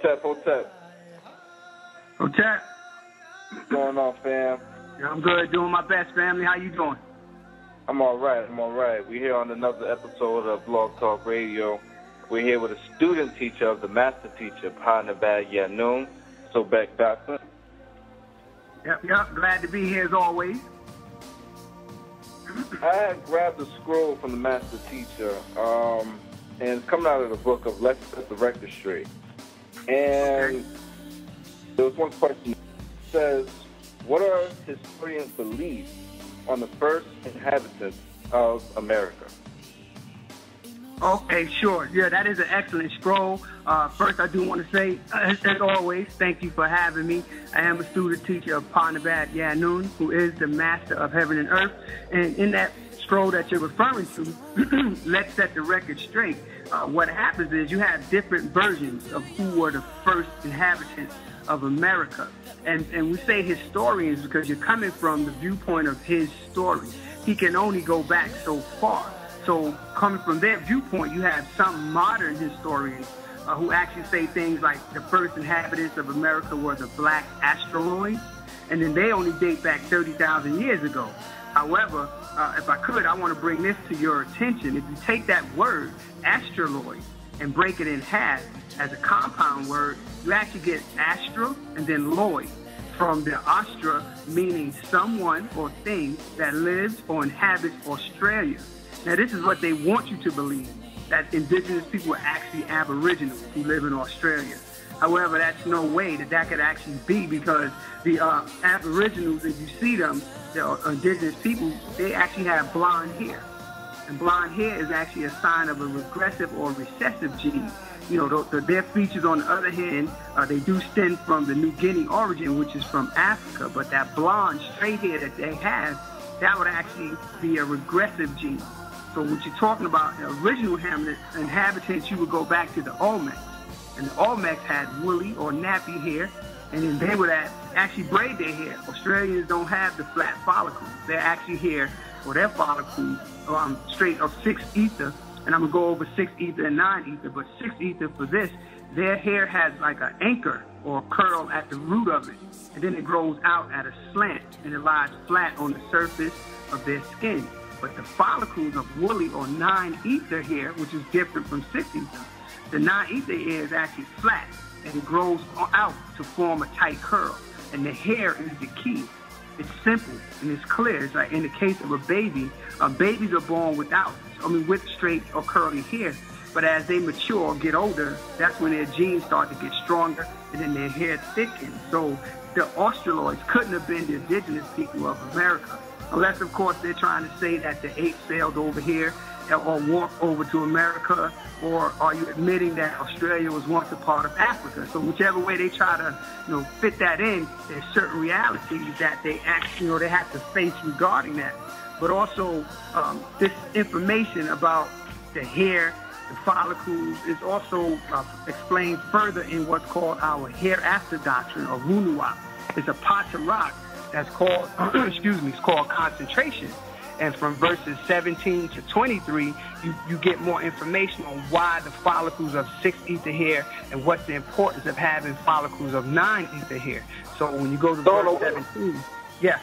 Hotep. Hotep. What's going on, fam? Yeah, I'm good. Doing my best, family. How you doing? I'm all right. We're here on another episode of Blog Talk Radio. We're here with a student teacher of the master teacher, Paa Nabab Yaanuwn, Sobek Dotson. Yep. Glad to be here as always. I had grabbed a scroll from the master teacher, and it's coming out of the book of Let's Set the Record Straight. And there was one question. It says, what are historians' beliefs on the first inhabitants of America? Okay, sure. Yeah, that is an excellent scroll. First, I do want to say, as always, thank you for having me. I am a student teacher of Paa Nabab Yaanuwn, who is the master of heaven and earth. And in that scroll that you're referring to, let's set the record straight. What happens is you have different versions of who were the first inhabitants of America. And we say historians because you're coming from the viewpoint of his story. He can only go back so far. So coming from their viewpoint, you have some modern historians who actually say things like the first inhabitants of America were the black asteroids, and then they only date back 30,000 years ago. However, if I could, I want to bring this to your attention. If you take that word, asteroid, and break it in half as a compound word, you actually get astra and then loid, from the astra meaning someone or thing that lives or inhabits Australia. Now, this is what they want you to believe, that indigenous people are actually aboriginals who live in Australia. However, that's no way that could actually be, because the aboriginals, if you see them, the indigenous people, they actually have blonde hair. And blonde hair is actually a sign of a regressive or recessive gene. You know, their features, on the other hand, they do stem from the New Guinea origin, which is from Africa. But that blonde, straight hair that they have, that would actually be a regressive gene. So what you're talking about, the original inhabitants, you would go back to the Olmecs. And the Olmecs had woolly or nappy hair, and then they would actually braid their hair. Australians don't have the flat follicles. Their actually hair, or their follicles, straight of 6 ether. And I'm going to go over 6 ether and 9 ether. But 6 ether for this, their hair has like an anchor or curl at the root of it. And then it grows out at a slant, and it lies flat on the surface of their skin. But the follicles of woolly or 9 ether hair, which is different from 6 ether, the 9 ether hair is actually flat, and it grows out to form a tight curl. And the hair is the key. It's simple and it's clear. It's like in the case of a baby, babies are born with straight or curly hair. But as they mature or get older, that's when their genes start to get stronger, and then their hair thickens. So the Australoids couldn't have been the indigenous people of America. Unless, of course, they're trying to say that the apes sailed over here or walked over to America, or are you admitting that Australia was once a part of Africa? So whichever way they try to, fit that in, there's certain realities that they actually, they have to face regarding that. But also, this information about the hair, the follicles, is also explained further in what's called our hereafter doctrine, or Wunuwap. It's a patarak that's called, it's called concentration. And from verses 17 to 23, you get more information on why the follicles of 6 ether hair and what's the importance of having follicles of 9 ether hair. So when you go to verse 17, yeah.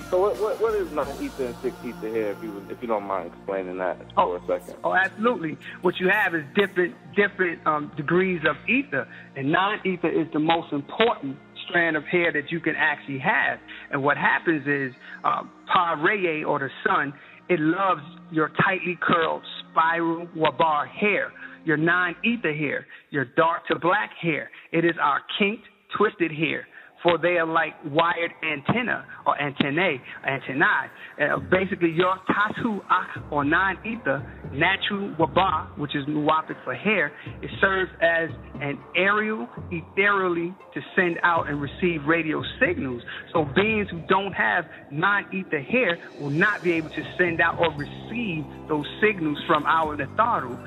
So what is 9 ether and 6 ether hair, if you don't mind explaining that for a second? Oh, absolutely. What you have is different degrees of ether, and 9 ether is the most important strand of hair that you can actually have. And what happens is Pa Reye, or the sun, it loves your tightly curled spiral wabar hair, your 9 ether hair, your dark to black hair. It is our kinked, twisted hair, for they are like wired antennae or antennae. Basically, your tatu ak, or 9 ether, natural waba, which is nuwapic for hair, it serves as an aerial, ethereally, to send out and receive radio signals. So beings who don't have 9 ether hair will not be able to send out or receive those signals from our Natharu.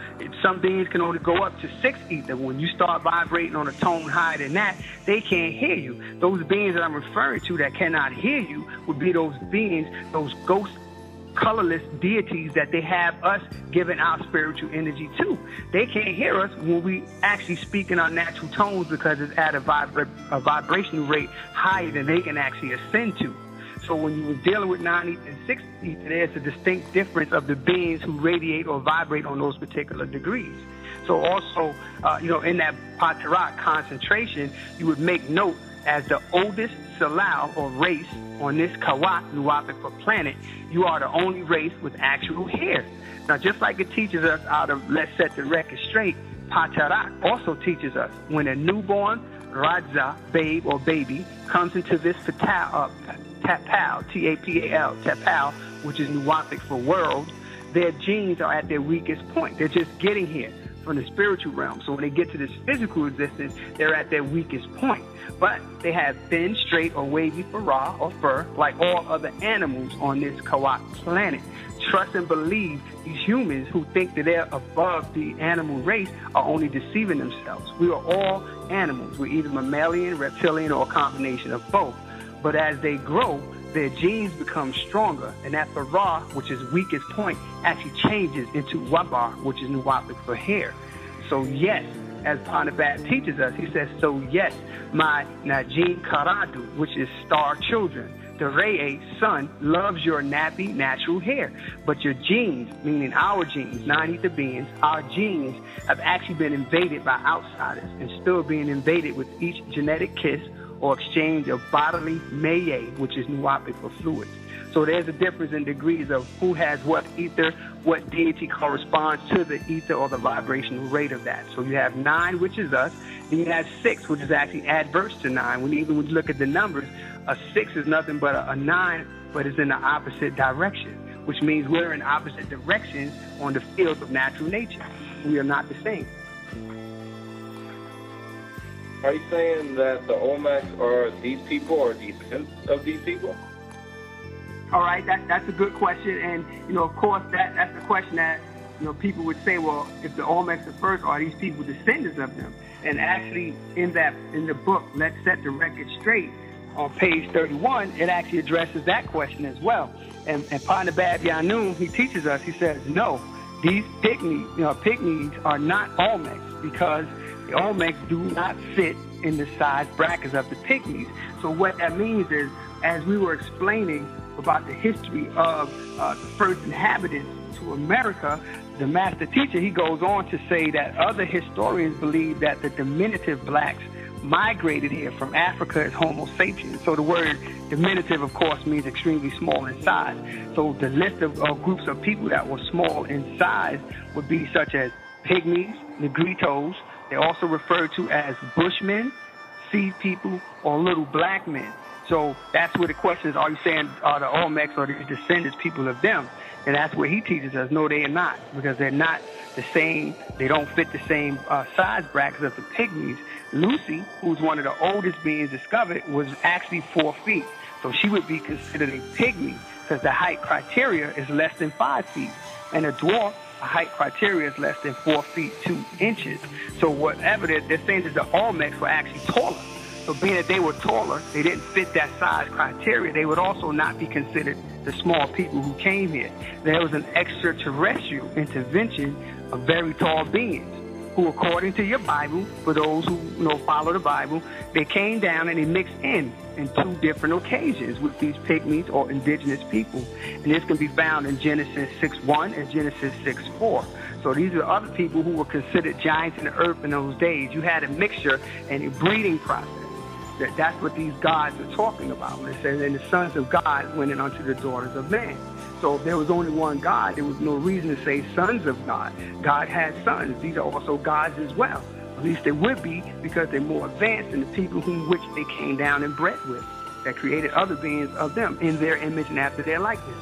Some beings can only go up to 6 ether. When you start vibrating on a tone higher than that, they can't hear you. Those beings that I'm referring to that cannot hear you would be those beings, those ghost colorless deities that they have us giving our spiritual energy to. They can't hear us when we actually speak in our natural tones because it's at a vibrational rate higher than they can actually ascend to. So when you were dealing with 9 ether and 6 ether, there's a distinct difference of the beings who radiate or vibrate on those particular degrees. So also, in that Patarak concentration, you would make note as the oldest Salal or race on this Kawak, Nuwapic planet, you are the only race with actual hair. Now, just like it teaches us out of Let's Set the Record Straight, Patarak also teaches us when a newborn Raja, babe or baby, comes into this Tapal, T-A-P-A-L, Tapal, which is Nuwapic for world, their genes are at their weakest point. They're just getting here from the spiritual realm. So when they get to this physical existence, they're at their weakest point. But they have thin, straight, or wavy fur or fur like all other animals on this Kawak planet. Trust and believe these humans who think that they're above the animal race are only deceiving themselves. We are all animals. We're either mammalian, reptilian, or a combination of both. But as they grow, their genes become stronger, and that Farah, which is weakest point, actually changes into Wabar, which is Nuwapic for hair. So yes, as Paa Nabab teaches us, he says, so yes, my Najin Karadu, which is star children, the Re'e, sun, loves your nappy natural hair. But your genes, meaning our genes, 9 ether beings, our genes have actually been invaded by outsiders and still being invaded with each genetic kiss or exchange of bodily meye, which is Nuwapic for fluids. So there's a difference in degrees of who has what ether, what deity corresponds to the ether or the vibrational rate of that. So you have 9, which is us, then you have 6, which is actually adverse to 9. Even when you look at the numbers, a 6 is nothing but a 9, but it's in the opposite direction, which means we're in opposite directions on the field of natural nature. We are not the same. Are you saying that the Olmecs are these people or descendants of these people? All right, that's a good question, and of course that's the question that people would say, well, if the Olmecs are first, are these people descendants of them? And actually, in the book, Let's Set the Record Straight, on page 31, it actually addresses that question as well. And Paa Nabab Yaanuwn, he teaches us, he says, no, these Pygmies are not Olmecs because the Olmecs do not fit in the size brackets of the Pygmies. So what that means is, as we were explaining about the history of the first inhabitants to America, the master teacher, he goes on to say that other historians believe that the diminutive blacks migrated here from Africa as Homo sapiens. So the word diminutive, of course, means extremely small in size. So the list of groups of people that were small in size would be such as Pygmies, Negritos. They're also referred to as Bushmen, Sea people, or little black men. So that's where the question is, are you saying are the Olmecs or the descendants people of them? And that's where he teaches us, no, they are not, because they're not the same, they don't fit the same size brackets of the Pygmies. Lucy, who's one of the oldest beings discovered, was actually 4 feet. So she would be considered a Pygmy because the height criteria is less than 5 feet. And a dwarf, the height criteria is less than 4 feet 2 inches. So whatever they're saying is the Olmecs were actually taller. So being that they were taller, they didn't fit that size criteria, they would also not be considered the small people who came here. There was an extraterrestrial intervention of very tall beings who, according to your Bible, for those who follow the Bible, they came down and they mixed in 2 different occasions with these Pygmies or indigenous people. And this can be found in Genesis 6:1 and Genesis 6:4. So these are other people who were considered giants in the earth in those days. You had a mixture and a breeding process. That's what these gods are talking about. It says, and the sons of God went in unto the daughters of man. So if there was only one God, there was no reason to say sons of God. God has sons. These are also gods as well. At least they would be, because they're more advanced than the people whom which they came down and bred with, that created other beings of them in their image and after their likeness.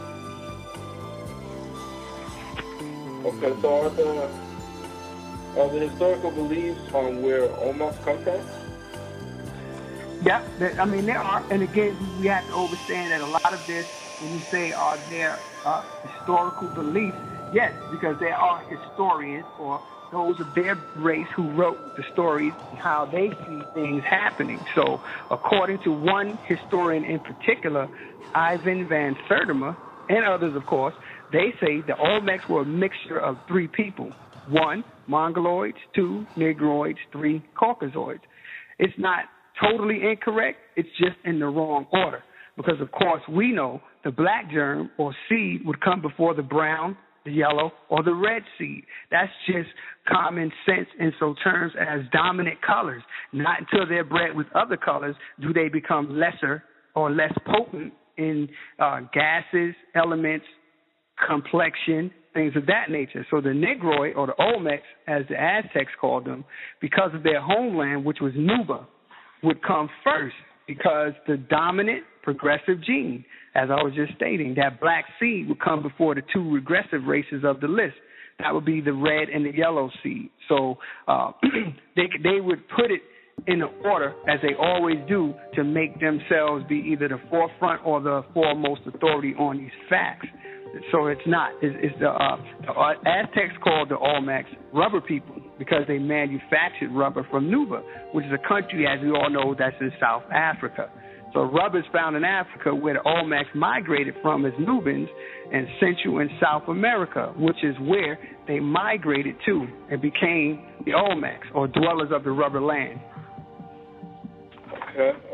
Okay, so are the historical beliefs on where Olmecs come from? Yeah, I mean, there are. And again, we have to understand that a lot of this, when you say are there historical beliefs, yes, because there are historians or those of their race who wrote the stories and how they see things happening. So according to one historian in particular, Ivan van Sertima, and others, of course, they say the Olmecs were a mixture of 3 people. 1, Mongoloids, 2, Negroids, 3, Caucasoids. It's not totally incorrect. It's just in the wrong order. Because, of course, we know the black germ or seed would come before the brown, the yellow, or the red seed. That's just common sense in so terms as dominant colors. Not until they're bred with other colors do they become lesser or less potent in gases, elements, complexion, things of that nature. So the Negroid, or the Olmecs, as the Aztecs called them, because of their homeland, which was Nuba, would come first because the dominant progressive gene, as I was just stating, that black seed would come before the 2 regressive races of the list. That would be the red and the yellow seed. So they would put it in the order, as they always do, to make themselves be either the forefront or the foremost authority on these facts. So it's not. It's the Aztecs called the Olmecs rubber people because they manufactured rubber from Nuba, which is a country, as we all know, that's in South Africa. So rubber is found in Africa, where the Olmecs migrated from as Nubans, and Central and South America, which is where they migrated to and became the Olmecs, or dwellers of the rubber land.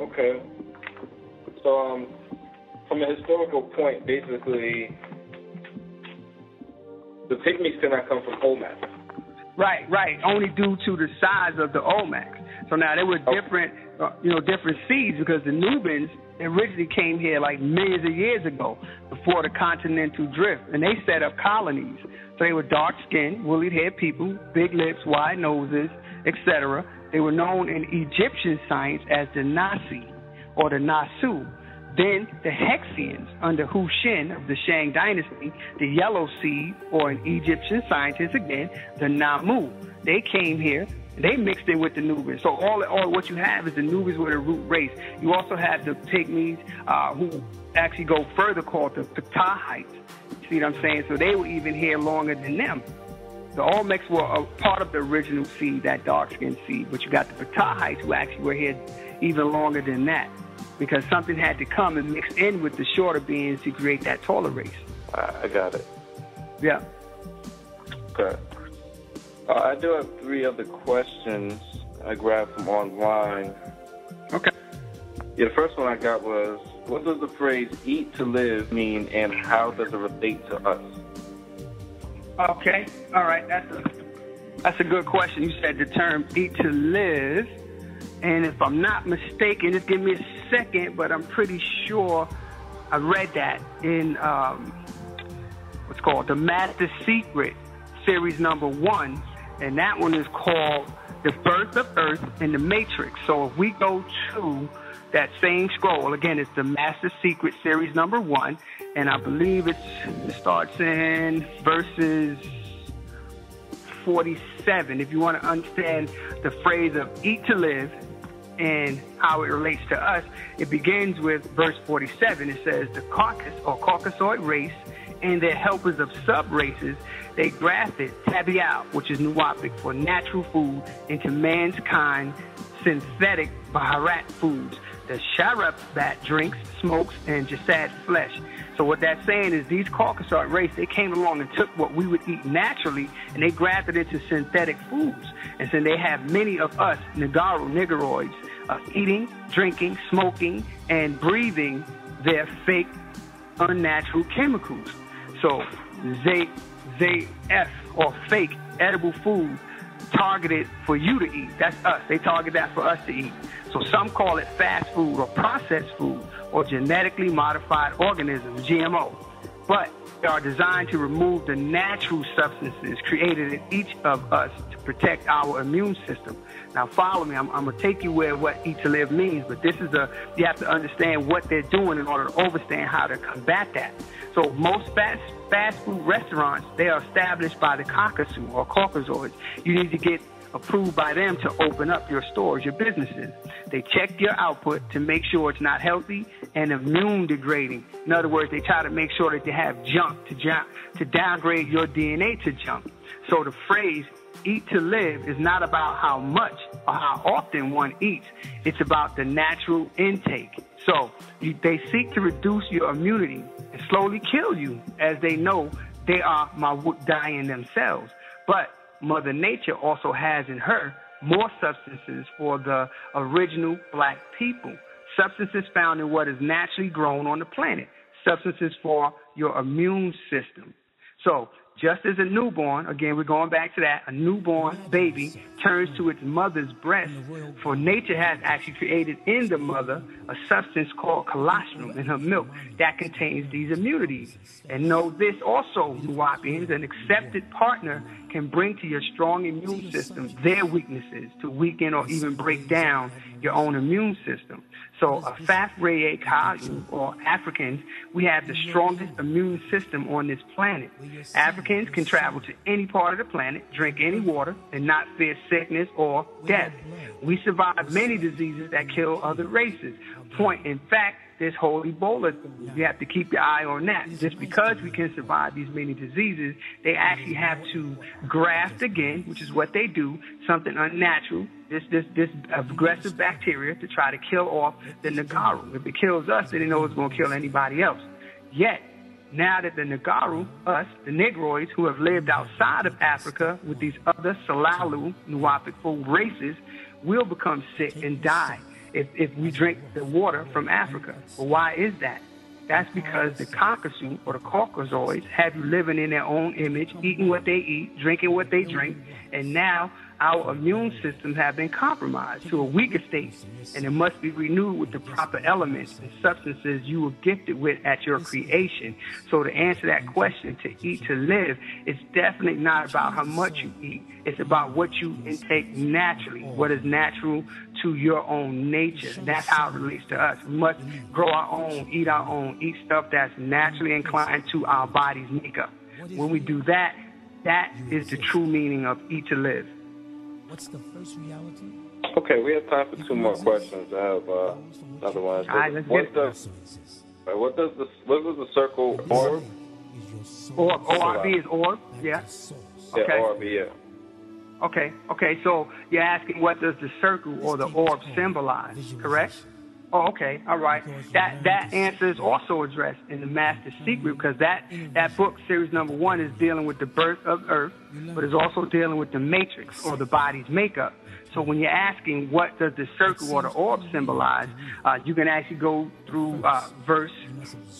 Okay. So from a historical point, basically, the Pygmies cannot come from Olmecs. Right. Only due to the size of the Olmecs. So now there were different seeds, because the Nubans originally came here like millions of years ago, before the continental drift, and they set up colonies. So they were dark-skinned, woolly-haired people, big lips, wide noses, etc. They were known in Egyptian science as the Nasi, or the Nasu. Then the Hexians under Hushin of the Shang dynasty, the yellow seed, or in Egyptian scientists again, the Namu. They came here, they mixed in with the Nubians. So all what you have is the Nubians were the root race. You also have the Pygmies, who actually go further, called the Ptahites. See what I'm saying? So they were even here longer than them. The Olmecs were a part of the original seed, that dark-skinned seed, but you got the Ptahites who actually were here even longer than that, because something had to come and mix in with the shorter beings to create that taller race. I got it. Yeah. Okay. I do have 3 other questions I grabbed from online. Okay. Yeah, the first one I got was, what does the phrase eat to live mean, and how does it relate to us? Okay. All right. That's a good question. You said the term eat to live. And if I'm not mistaken, just give me a second, but I'm pretty sure I read that in what's called the Master Secret series number 1. And that one is called The Birth of Earth and the Matrix. So if we go to that same scroll, again, it's the Master Secret series number 1. And I believe it starts in verses 47. If you want to understand the phrase of eat to live and how it relates to us, it begins with verse 47. It says, the Caucasus or Caucasoid race and their helpers of sub-races, they grafted tabial, which is Nuwapic, for natural food, into mankind synthetic Baharat foods. The Sharab bat drinks, smokes, and Jasad flesh. So what that's saying is these Caucasoid race, they came along and took what we would eat naturally, and they grafted it into synthetic foods. And so they have many of us, Negroids, eating, drinking, smoking, and breathing their fake, unnatural chemicals. So ZF, or fake edible food, targeted for you to eat. That's us. They target that for us to eat. So some call it fast food or processed food or genetically modified organisms, GMO. But they are designed to remove the natural substances created in each of us to protect our immune system. Now follow me. I'm going to take you where what eat to live means, but this is you have to understand what they're doing in order to understand how to combat that. So most fast food restaurants, they are established by the Caucasus or Caucasoids. You need to get approved by them to open up your stores, your businesses. They check your output to make sure it's not healthy and immune degrading. In other words, they try to make sure that they have junk to downgrade your DNA to junk. So the phrase eat to live is not about how much or how often one eats. It's about the natural intake. So they seek to reduce your immunity and slowly kill you, as they know they are dying themselves. But Mother Nature also has in her more substances for the original black people. Substances found in what is naturally grown on the planet. Substances for your immune system. So just as a newborn, again, we're going back to that, a newborn baby turns to its mother's breast, for nature has actually created in the mother a substance called colostrum in her milk that contains these immunities. And know this also, Nuwapians, an accepted partner can bring to your strong immune system their weaknesses to weaken or even break down your own immune system. So a Fafreye Kayu, or Africans, we have the strongest immune system on this planet. Africans can travel to any part of the planet, drink any water, and not fear sickness or death. We survive many diseases that kill other races. Point in fact, this whole Ebola thing, you have to keep your eye on that. Just because we can survive these many diseases, they actually have to graft again, which is what they do, something unnatural, this aggressive bacteria to try to kill off the Nagaru. If it kills us, then they know it's going to kill anybody else. Yet, now that the Nagaru, us, the Negroids, who have lived outside of Africa with these other Salalu, Nuwapic races, will become sick and die if we drink the water from Africa. Well, why is that? That's because the Caucasus or the Caucasoids have you living in their own image, eating what they eat, drinking what they drink, and now our immune systems have been compromised to a weaker state, and it must be renewed with the proper elements and substances you were gifted with at your creation. So to answer that question, to eat to live, it's definitely not about how much you eat. It's about what you intake naturally, what is natural to your own nature. That's how it relates to us. We must grow our own, eat stuff that's naturally inclined to our body's makeup. When we do that, that is the true meaning of eat to live. What's the first reality? Okay, we have time for two more questions. I have another one. All right, let's what does the circle orb? ORB is orb, yeah. Okay. Yeah, ORB, yeah. Okay, so you're asking what does the circle or the orb symbolize, correct? Oh, okay, all right. That answer is also addressed in the Master Secret, because that book, series number 1, is dealing with the birth of Earth, but is also dealing with the matrix or the body's makeup. So when you're asking what does the circle or the orb symbolize, you can actually go through verse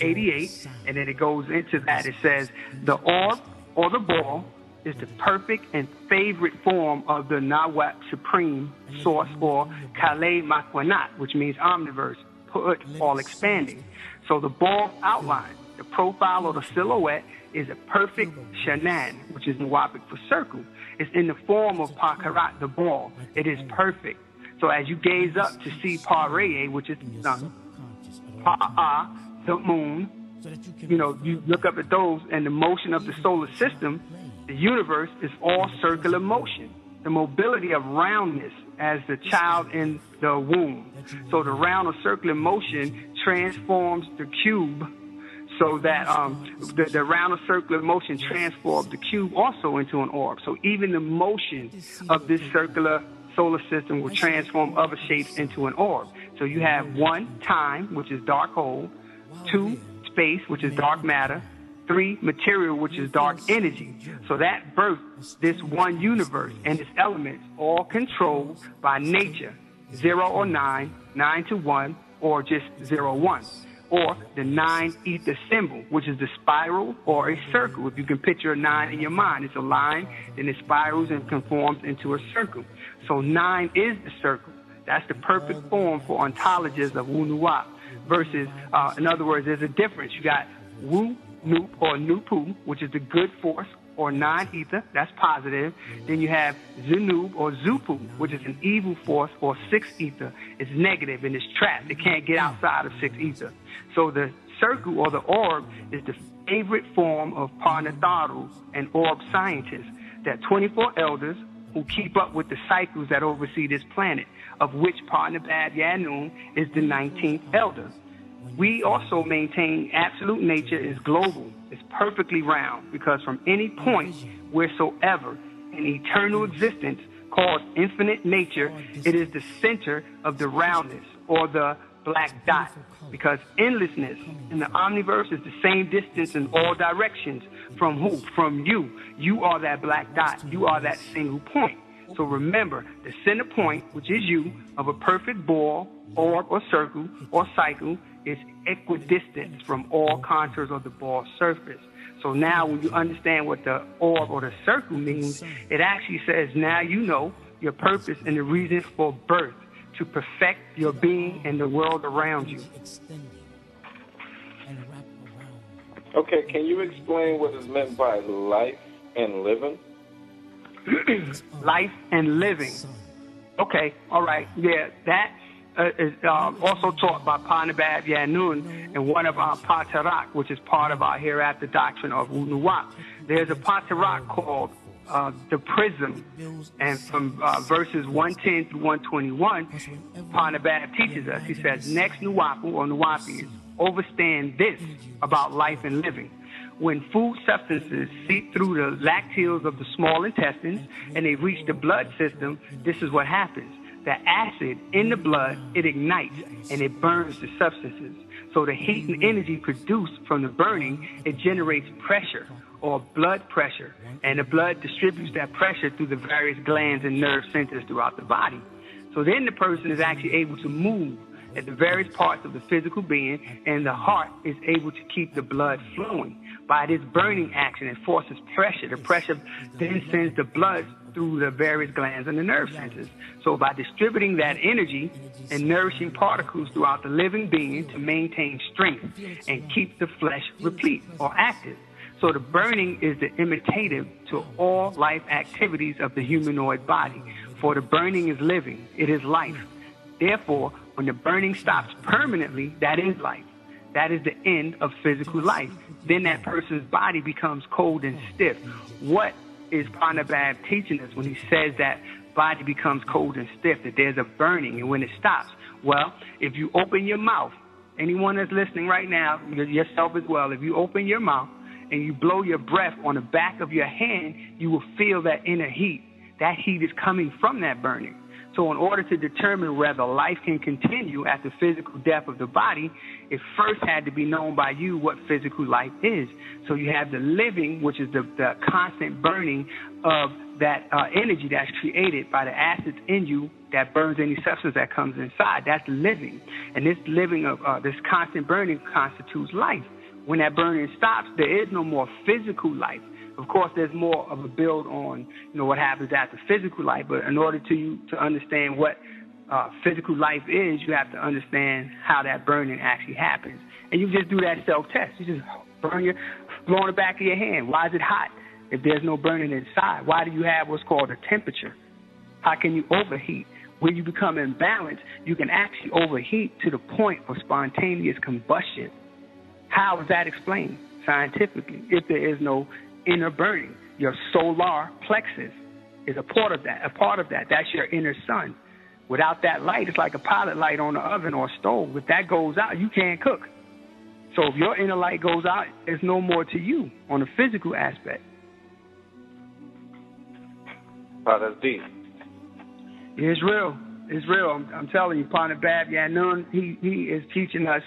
88, and then it goes into that. It says, the orb or the ball is the perfect and favorite form of the Nawak Supreme Source, or Kale Makwanat, which means omniverse, put all expanding. So the ball outline, the profile or the silhouette, is a perfect shanan, which is Nawapic for circle. It's in the form of Pakarat, the ball. It is perfect. So as you gaze up to see Paa-Reye, which is the sun, Paa, the moon, you look up at those, and the motion of the solar system, the universe is all circular motion, the mobility of roundness as the child in the womb. So the round or circular motion transforms the cube, so that the round or circular motion transforms the cube also into an orb. So even the motion of this circular solar system will transform other shapes into an orb. So you have 1, time, which is dark hole, 2, space, which is dark matter, 3, material, which is dark energy. So that births this one universe and its elements, all controlled by nature, 0 or 9, 9 to 1, or just 0, 1. Or the 9 ether symbol, which is the spiral or a circle. If you can picture a 9 in your mind, it's a line, then it spirals and conforms into a circle. So 9 is the circle. That's the perfect form for ontologists of Wunuwap. Versus, in other words, there's a difference. You got Wu, Nup, or Nupu, which is the good force, or 9 ether, that's positive. Then you have Zunub or Zupu, which is an evil force, or 6 ether. It's negative and it's trapped. It can't get outside of 6 ether. So the circle or the orb is the favorite form of Parnatharu and orb scientists. There are 24 elders who keep up with the cycles that oversee this planet, of which Paa Nabab Yaanuwn is the 19th elder. We also maintain absolute nature is global. It's perfectly round, because from any point wheresoever and eternal existence called infinite nature, it is the center of the roundness, or the black dot, because endlessness in the omniverse is the same distance in all directions. From who? From you. You are that black dot. You are that single point. So remember, the center point, which is you, of a perfect ball, orb, or circle, or cycle, is equidistant from all contours of the ball surface. So now when you understand what the orb or the circle means, it actually says now you know your purpose and the reason for birth, to perfect your being and the world around you. Okay, can you explain what is meant by life and living? Life and living. Okay, all right. Yeah, that is also taught by Paa Nabab Yaanuwn in one of our Paa, which is part of our hereafter doctrine of Wunuwap. There's a Paa called the prism, and from verses 110 through 121, Paa Nabab teaches us. He says, next Nuwapu or Nuwapians, overstand this about life and living. When food substances seep through the lacteals of the small intestines and they reach the blood system, this is what happens. The acid in the blood, it ignites and it burns the substances. So the heat and energy produced from the burning, it generates pressure or blood pressure, and the blood distributes that pressure through the various glands and nerve centers throughout the body. So then the person is actually able to move at the various parts of the physical being, and the heart is able to keep the blood flowing. By this burning action, it forces pressure. The pressure then sends the blood through the various glands and the nerve centers. So by distributing that energy and nourishing particles throughout the living being to maintain strength and keep the flesh replete or active. So the burning is the imitative to all life activities of the humanoid body. For the burning is living, it is life. Therefore, when the burning stops permanently, that is life. That is the end of physical life. Then that person's body becomes cold and stiff. What is Paa Nabab teaching us when he says that body becomes cold and stiff, that there's a burning and when it stops? Well, if you open your mouth, anyone that's listening right now, yourself as well, if you open your mouth and you blow your breath on the back of your hand, you will feel that inner heat. That heat is coming from that burning. So in order to determine whether life can continue after physical death of the body, it first had to be known by you what physical life is. So you have the living, which is the constant burning of that energy that's created by the acids in you that burns any substance that comes inside. That's living. And this living of this constant burning constitutes life. When that burning stops, there is no more physical life. Of course, there's more of a build on, what happens after physical life. But in order to understand what physical life is, you have to understand how that burning actually happens. And you just do that self-test. You just blow on the back of your hand. Why is it hot if there's no burning inside? Why do you have what's called a temperature? How can you overheat? When you become imbalanced, you can actually overheat to the point of spontaneous combustion. How is that explained scientifically if there is no inner burning? Your solar plexus is a part of that. That's your inner sun. Without that light, it's like a pilot light on the oven or stove. If that goes out, you can't cook. So if your inner light goes out, there's no more to you on the physical aspect. Oh, that's deep. It's real. It's real. I'm telling you, Paa Nabab Yaanuwn, he is teaching us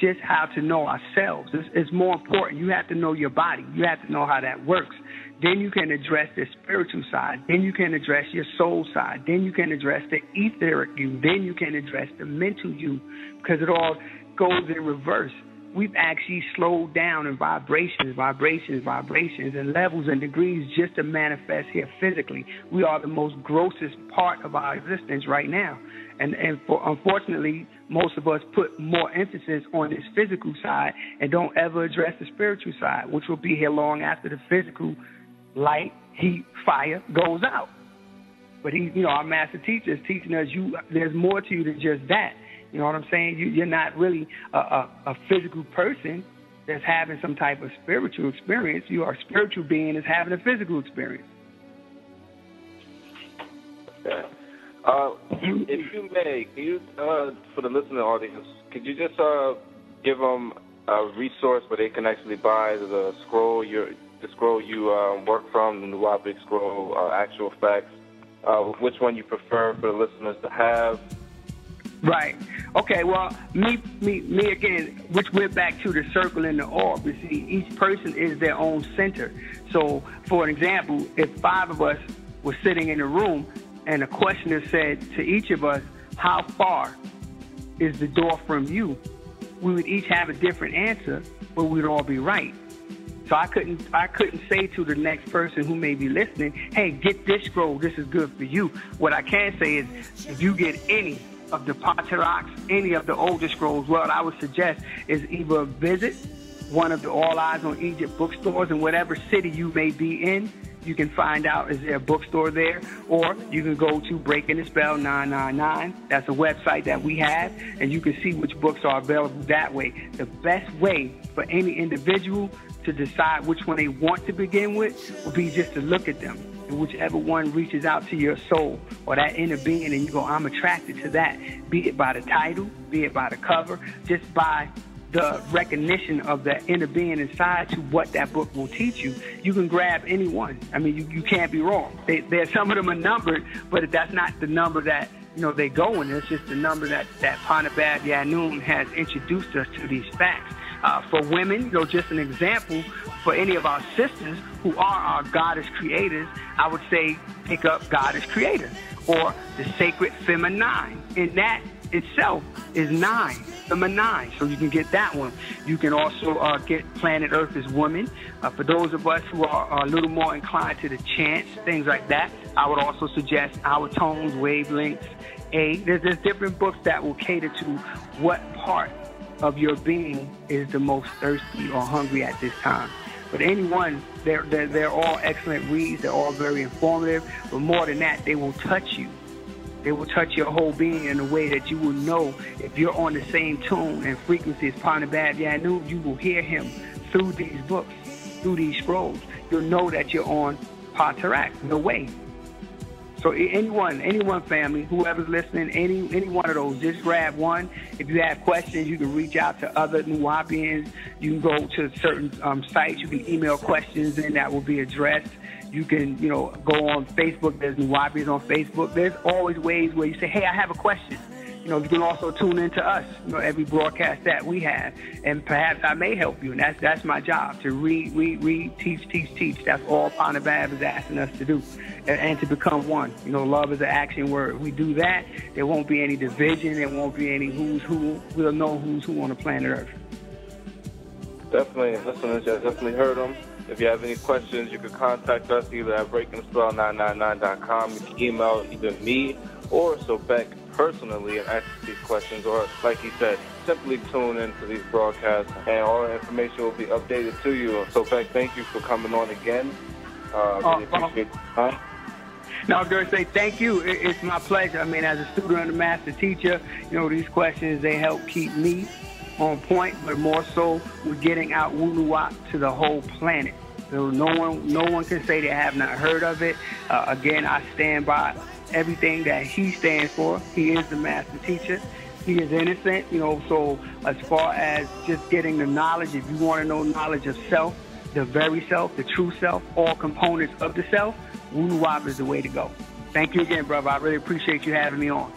just how to know ourselves. It's more important. You have to know your body. You have to know how that works. Then you can address the spiritual side. Then you can address your soul side. Then you can address the etheric you. Then you can address the mental you, because it all goes in reverse. We've actually slowed down in vibrations, and levels and degrees just to manifest here physically. We are the most grossest part of our existence right now. And unfortunately, most of us put more emphasis on this physical side and don't ever address the spiritual side, which will be here long after the physical light, heat, fire goes out. But our master teacher is teaching us there's more to you than just that. You know what I'm saying? You're not really a physical person that's having some type of spiritual experience. You are a spiritual being that's having a physical experience. Okay. If you may, can you, for the listening audience, could you just give them a resource where they can actually buy the scroll the scroll you work from, the Nuwabic scroll, actual facts, which one you prefer for the listeners to have. Right. Okay, well, me again, which went back to the circle and the orb. You see, each person is their own center. So, for an example, if 5 of us were sitting in a room and a questioner said to each of us, how far is the door from you? We would each have a different answer, but we'd all be right. So I couldn't say to the next person who may be listening, hey, get this scroll, this is good for you. What I can say is, if you get any of the Patriarchs, any of the older scrolls, what I would suggest is either visit one of the All Eyes on Egypt bookstores in whatever city you may be in. You can find out, is there a bookstore there? Or you can go to Breaking the Spell 999. That's a website that we have, and you can see which books are available that way. The best way for any individual to decide which one they want to begin with would be just to look at them. And whichever one reaches out to your soul or that inner being, and you go, I'm attracted to that, be it by the title, be it by the cover, just by the recognition of that inner being inside to what that book will teach you, you can grab any one. I mean, you can't be wrong. Some of them are numbered, but that's not the number that they go in. It's just the number that Paa Nabab Yaanuwn has introduced us to these facts. For women, just an example, for any of our sisters who are our goddess creators, I would say pick up Goddess Creator or the Sacred Feminine. And that itself is 9, feminine, so you can get that one. You can also get Planet Earth as Woman. For those of us who are a little more inclined to the chants, things like that, I would also suggest Our Tones, Wavelengths, A. There's different books that will cater to what part of your being is the most thirsty or hungry at this time. But anyone, they're all excellent reads. They're all very informative. But more than that, they will touch you. They will touch your whole being in a way that you will know if you're on the same tune and frequency as Paa Nabab Yaanuwn. You will hear him through these books, through these scrolls. You'll know that you're on Patarak, the way. So anyone, family, whoever's listening, any one of those, just grab one. If you have questions, you can reach out to other Nuwabians. You can go to certain sites. You can email questions, and that will be addressed. You can, go on Facebook. There's Nuwabians on Facebook. There's always ways where you say, hey, I have a question. You can also tune into us, every broadcast that we have, and perhaps I may help you. And that's my job, to read, teach. That's all Paa Nabab is asking us to do, and to become one. Love is an action word. If we do that, there won't be any division. There won't be any who's who. We'll know who's who on the planet Earth. Definitely, listeners, I definitely heard them. If you have any questions, you can contact us either at breakingthespell999.com. You can email either me or Sobek personally and ask these questions, or like he said, simply tune into these broadcasts and all the information will be updated to you. So, Beck, thank you for coming on again. Really appreciate your time. No, I was going to say thank you. It's my pleasure. I mean, as a student and a master teacher, these questions, they help keep me on point, but more so we're getting out Wunuwap to the whole planet. So no one can say they have not heard of it. Again, I stand by everything that he stands for. He is the master teacher. He is innocent, so as far as just getting the knowledge, if you want to know knowledge of self, the very self, the true self, all components of the self, Wunuwap is the way to go. Thank you again, brother. I really appreciate you having me on.